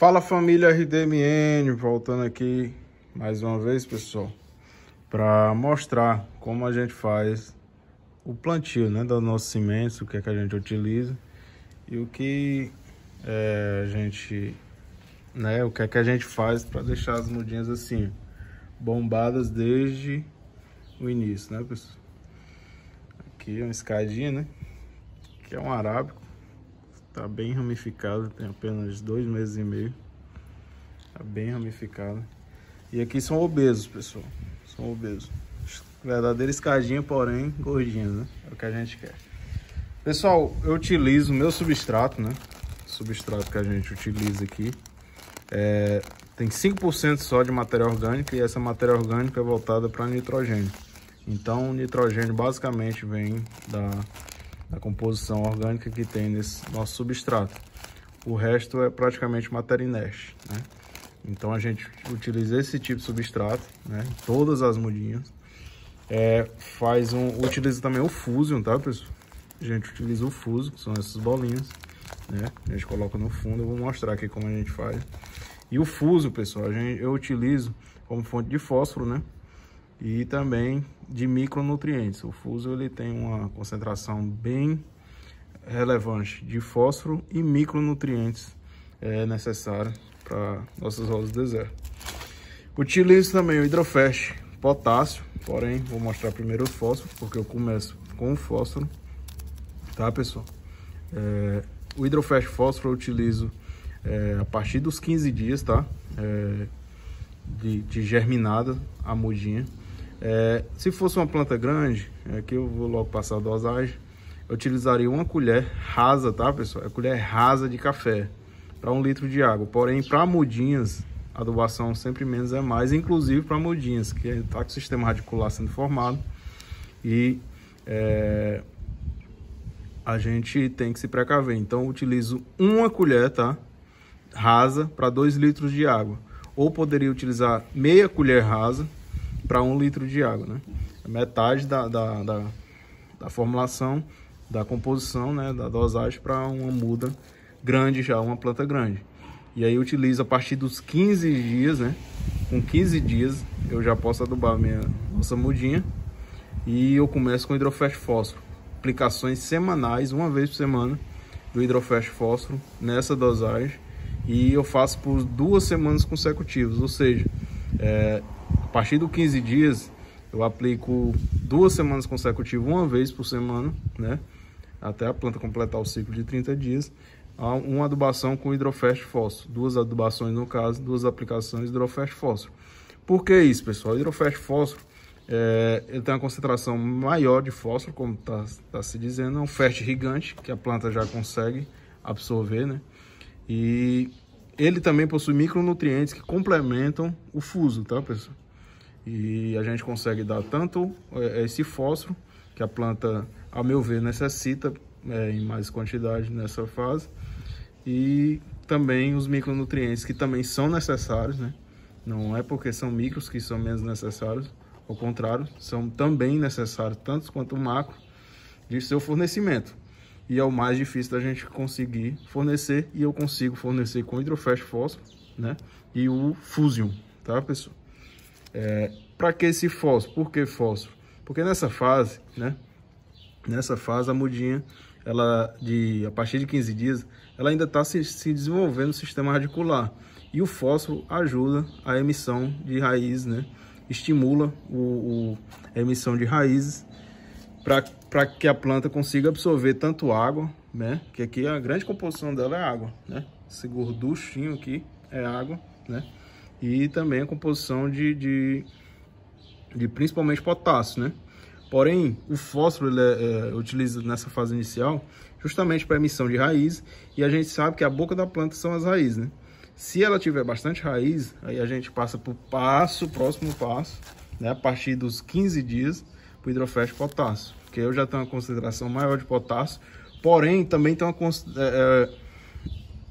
Fala família RDMN, voltando aqui mais uma vez, pessoal, para mostrar como a gente faz o plantio, né, das nossas sementes, o que é que a gente utiliza e o que o que é que a gente faz para deixar as mudinhas assim bombadas desde o início, né, pessoal? Aqui é uma escadinha, né? Que é um arábico. Tá bem ramificado, tem apenas 2 meses e meio. Tá bem ramificado. E aqui são obesos, pessoal. São obesos. Verdadeira escadinha, porém gordinha, né? É o que a gente quer. Pessoal, eu utilizo o meu substrato, né? O substrato que a gente utiliza aqui. Tem 5% só de matéria orgânica e essa matéria orgânica é voltada para nitrogênio. Então, o nitrogênio basicamente vem da composição orgânica que tem nesse nosso substrato. O resto é praticamente matéria inerte, né? Então a gente utiliza esse tipo de substrato, né? Todas as mudinhas. Utiliza também o Fusion, tá, pessoal? A gente utiliza o Fusion, que são essas bolinhas, né? A gente coloca no fundo, eu vou mostrar aqui como a gente faz. E o Fusion, pessoal, eu utilizo como fonte de fósforo, né? E também de micronutrientes. O Fusion ele tem uma concentração bem relevante de fósforo e micronutrientes necessários para nossas rosas do deserto. Utilizo também o Hidrofast potássio, porém vou mostrar primeiro o fósforo, porque eu começo com o fósforo, tá, pessoal? O Hidrofast fósforo eu utilizo a partir dos 15 dias, tá? De germinada a mudinha. Se fosse uma planta grande, aqui eu vou logo passar a dosagem, eu utilizaria uma colher rasa, tá, pessoal? É colher rasa de café para 1 litro de água. Porém, para mudinhas, a adubação sempre menos é mais, inclusive para mudinhas, que está com o sistema radicular sendo formado. E a gente tem que se precaver. Então, eu utilizo uma colher, tá, rasa para 2 litros de água. Ou poderia utilizar meia colher rasa para 1 litro de água, né? Metade da formulação, da composição, né, da dosagem para uma muda grande já, uma planta grande. E aí eu utilizo a partir dos 15 dias, né? Com 15 dias eu já posso adubar nossa mudinha. E eu começo com Hidrofast fósforo. Aplicações semanais, uma vez por semana, do Hidrofast fósforo nessa dosagem. E eu faço por 2 semanas consecutivas, ou seja, a partir dos 15 dias eu aplico 2 semanas consecutivas, uma vez por semana, né? Até a planta completar o ciclo de 30 dias, uma adubação com Hidrofast fósforo. 2 adubações no caso, 2 aplicações de Hidrofast fósforo. Por que isso, pessoal? O Hidrofast fósforo, ele tem uma concentração maior de fósforo, como tá se dizendo, é um fast irrigante, que a planta já consegue absorver, né? E ele também possui micronutrientes que complementam o Fusion, tá, pessoal? E a gente consegue dar tanto esse fósforo, que a planta, ao meu ver, necessita em mais quantidade nessa fase, e também os micronutrientes que também são necessários, né? Não é porque são micros que são menos necessários, ao contrário, são também necessários, tanto quanto o macro, de seu fornecimento. E é o mais difícil da gente conseguir fornecer, e eu consigo fornecer com o Hidrofast fósforo, né? E o Fusion, tá, pessoal? Para que esse fósforo? Por que fósforo? Porque nessa fase, né? Nessa fase a mudinha, a partir de 15 dias, ela ainda está se desenvolvendo no sistema radicular. E o fósforo ajuda a emissão de raízes, né? Estimula a emissão de raízes para que a planta consiga absorver tanto água, né? Que aqui a grande composição dela é água, né? Esse gorduchinho aqui é água, né? E também a composição de principalmente potássio, né? Porém, o fósforo ele é utilizado nessa fase inicial justamente para emissão de raiz, e a gente sabe que a boca da planta são as raízes, né? Se ela tiver bastante raiz, aí a gente passa para o próximo passo, né? A partir dos 15 dias, para o Hidrofast potássio, porque eu já tenho uma concentração maior de potássio, porém também tem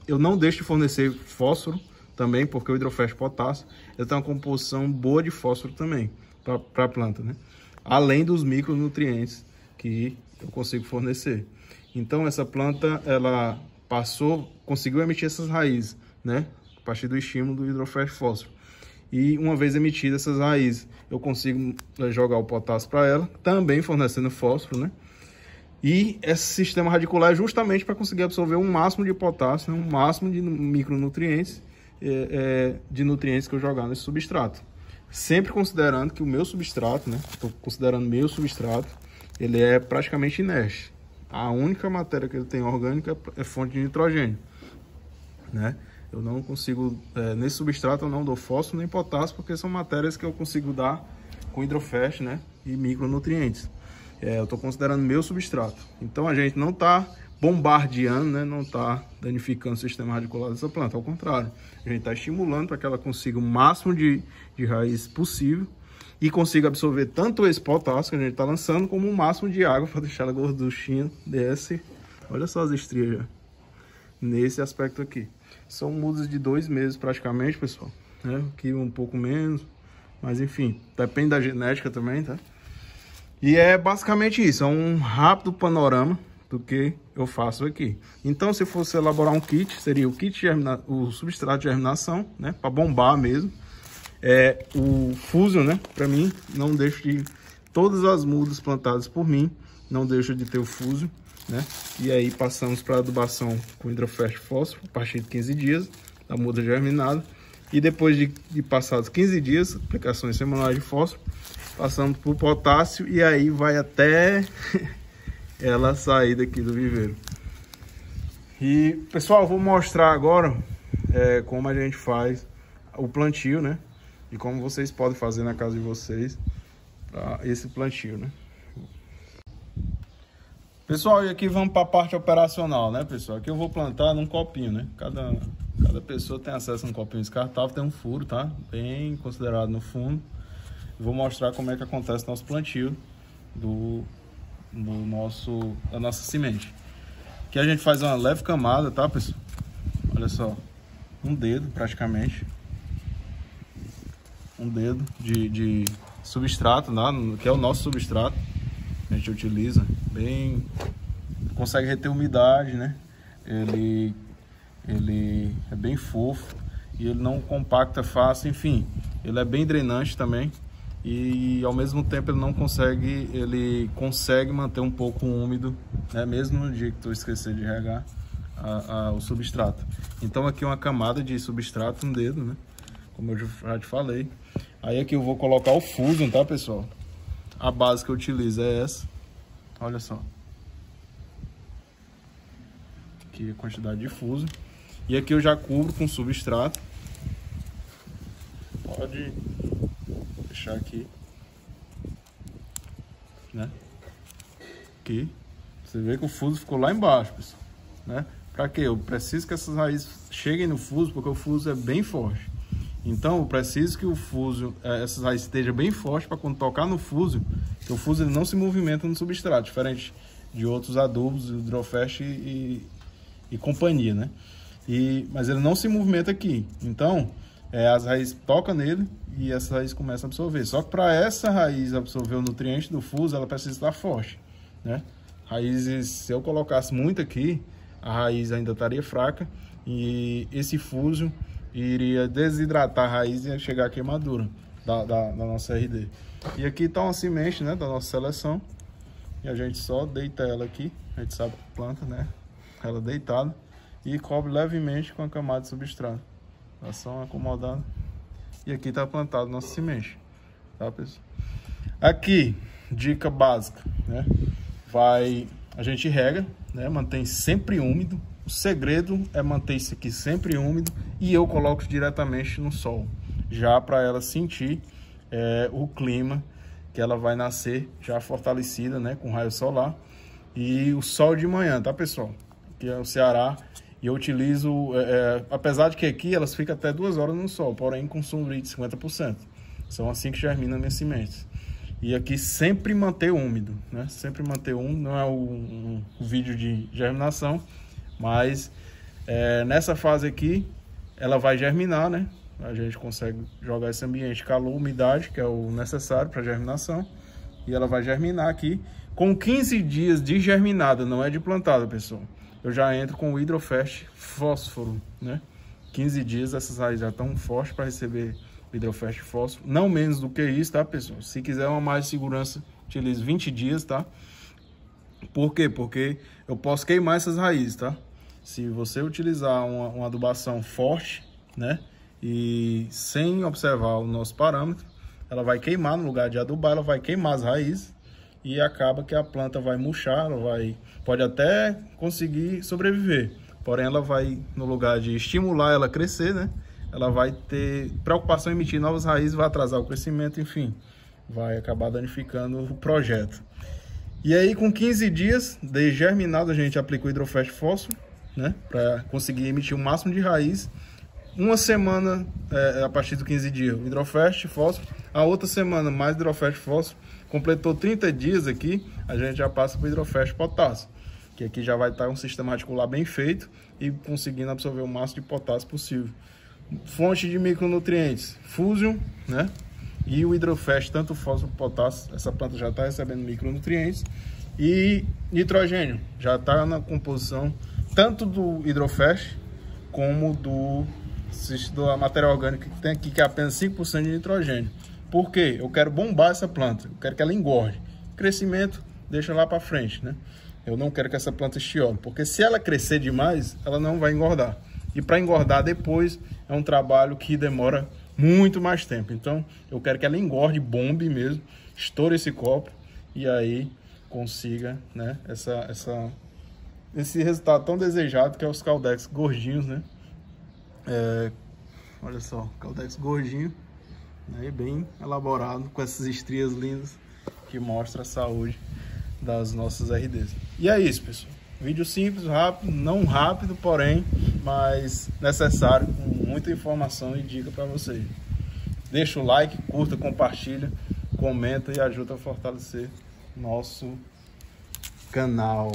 eu não deixo de fornecer fósforo também, porque o Hidrofast potássio ele tem uma composição boa de fósforo também para a planta, né? Além dos micronutrientes que eu consigo fornecer. Então essa planta ela conseguiu emitir essas raízes, né? a partir do estímulo do hidrofeste fósforo. E uma vez emitidas essas raízes, eu consigo jogar o potássio para ela, também fornecendo fósforo, né? E esse sistema radicular é justamente para conseguir absorver um máximo de potássio, um máximo de micronutrientes, de nutrientes que eu jogar nesse substrato. Sempre considerando que o meu substrato, né? Estou considerando meu substrato, ele é praticamente inerte. A única matéria que ele tem orgânica é fonte de nitrogênio, né? Eu não consigo, nesse substrato eu não dou fósforo nem potássio, porque são matérias que eu consigo dar com hidrofeste, né? E micronutrientes. Eu estou considerando meu substrato. Então a gente não está bombardeando, né? Não está danificando o sistema radicular dessa planta. Ao contrário, a gente está estimulando para que ela consiga o máximo de raiz possível e consiga absorver tanto esse potássio que a gente está lançando, como o máximo de água para deixar ela gorduchinha. Desce. Olha só as estrias já. Nesse aspecto aqui. São mudas de 2 meses praticamente, pessoal, né? Aqui um pouco menos, mas enfim, depende da genética também, tá? E é basicamente isso, é um rápido panorama do que eu faço aqui. Então, se fosse elaborar um kit, seria o kit o substrato de germinação, né? Para bombar mesmo. O Fusion, né? Para mim, não deixo de... Todas as mudas plantadas por mim, não deixo de ter o Fusion, né? E aí passamos para adubação com hidrofeste fósforo, a partir de 15 dias, da muda germinada. E depois de passados 15 dias, aplicações semanais de fósforo, passamos por potássio e aí vai até ela sair daqui do viveiro. E pessoal, vou mostrar agora como a gente faz o plantio, né? E como vocês podem fazer na casa de vocês para esse plantio, né? Pessoal, e aqui vamos para a parte operacional, né, pessoal? Aqui eu vou plantar num copinho, né? Cada pessoa tem acesso a um copinho descartável, tem um furo, tá? Bem considerado no fundo. Vou mostrar como é que acontece o nosso plantio da nossa semente. Aqui a gente faz uma leve camada, tá, pessoal? Olha só, um dedo praticamente. Um dedo de substrato, né? Que é o nosso substrato. A gente utiliza bem, consegue reter umidade, né? Ele é bem fofo e ele não compacta fácil, enfim, ele é bem drenante também e ao mesmo tempo ele consegue manter um pouco úmido, né? Mesmo no dia que tu esquecer de regar o substrato. Então aqui uma camada de substrato, um dedo, né? Como eu já te falei. Aí aqui eu vou colocar o Fusion, tá, pessoal? A base que eu utilizo é essa. Olha só. Aqui a quantidade de Fusion. E aqui eu já cubro com substrato. Pode deixar aqui, né? Aqui. Você vê que o Fusion ficou lá embaixo, pessoal, né? Pra quê? Eu preciso que essas raízes cheguem no Fusion, porque o Fusion é bem forte. Então eu preciso que o Fusion, essas raízes estejam bem fortes para quando tocar no Fusion, que o Fusion ele não se movimenta no substrato, diferente de outros adubos, hidrofeste e companhia, né? Mas ele não se movimenta aqui. Então as raízes tocam nele e essa raiz começa a absorver. Só que para essa raiz absorver o nutriente do Fusion, ela precisa estar forte, né? Raízes, se eu colocasse muito aqui, a raiz ainda estaria fraca e esse Fusion iria desidratar a raiz e ia chegar à queimadura da nossa RD. E aqui está uma semente, né, da nossa seleção. E a gente só deita ela aqui. A gente sabe que planta, né? Ela deitada. E cobre levemente com a camada de substrato. Tá só acomodada. E aqui está plantado nossa semente. Tá, pessoal? Aqui, dica básica, né? A gente rega, né? Mantém sempre úmido. O segredo é manter isso aqui sempre úmido e eu coloco diretamente no sol, já para ela sentir o clima que ela vai nascer já fortalecida, né, com raio solar e o sol de manhã, tá, pessoal? Aqui é o Ceará e eu utilizo, apesar de que aqui elas ficam até 2 horas no sol, porém com sombrio de 50%. São assim que germinam minhas sementes. E aqui sempre manter úmido, né? Sempre manter úmido, não é um vídeo de germinação, mas nessa fase aqui ela vai germinar, né? A gente consegue jogar esse ambiente calor, umidade, que é o necessário para germinação, e ela vai germinar aqui com 15 dias de germinada, não é de plantada, pessoal. Eu já entro com o hidrofeste fósforo, né? 15 dias essas raízes já estão fortes para receber o Hidrofast Fósforo. Não menos do que isso, tá, pessoal? Se quiser uma mais segurança, utilize 20 dias, tá? Por quê? Porque eu posso queimar essas raízes, tá? Se você utilizar uma adubação forte, né? E sem observar o nosso parâmetro, ela vai queimar no lugar de adubar, ela vai queimar as raízes e acaba que a planta vai murchar, pode até conseguir sobreviver. Porém, ela vai, no lugar de estimular ela a crescer, né? Ela vai ter preocupação em emitir novas raízes, vai atrasar o crescimento, enfim, vai acabar danificando o projeto. E aí, com 15 dias de germinado, a gente aplica o Hidrofast Fósforo, né? Para conseguir emitir o máximo de raiz. Uma semana, a partir dos 15 dias, o Hidrofast Fósforo. A outra semana, mais Hidrofast Fósforo. Completou 30 dias aqui, a gente já passa para o Hidrofast Potássio, que aqui já vai estar um sistema radicular bem feito e conseguindo absorver o máximo de potássio possível. Fonte de micronutrientes, Fusion, né? E o Hidrofast, tanto fósforo quanto potássio, essa planta já está recebendo micronutrientes. E nitrogênio, já está na composição tanto do Hidrofast como da matéria orgânica que tem aqui, que é apenas 5% de nitrogênio. Por quê? Eu quero bombar essa planta, eu quero que ela engorde. Crescimento, deixa lá para frente, né? Eu não quero que essa planta estiole, porque se ela crescer demais, ela não vai engordar. E para engordar depois é um trabalho que demora muito mais tempo. Então, eu quero que ela engorde, bombe mesmo, estoure esse copo e aí consiga, né, esse resultado tão desejado, que é os Caldex gordinhos, né? Olha só, Caldex gordinho, né, bem elaborado, com essas estrias lindas que mostra a saúde das nossas RDs. E é isso, pessoal. Vídeo simples, rápido, não rápido, porém, mas necessário, com muita informação e dica para vocês. Deixa o like, curta, compartilha, comenta e ajuda a fortalecer nosso canal.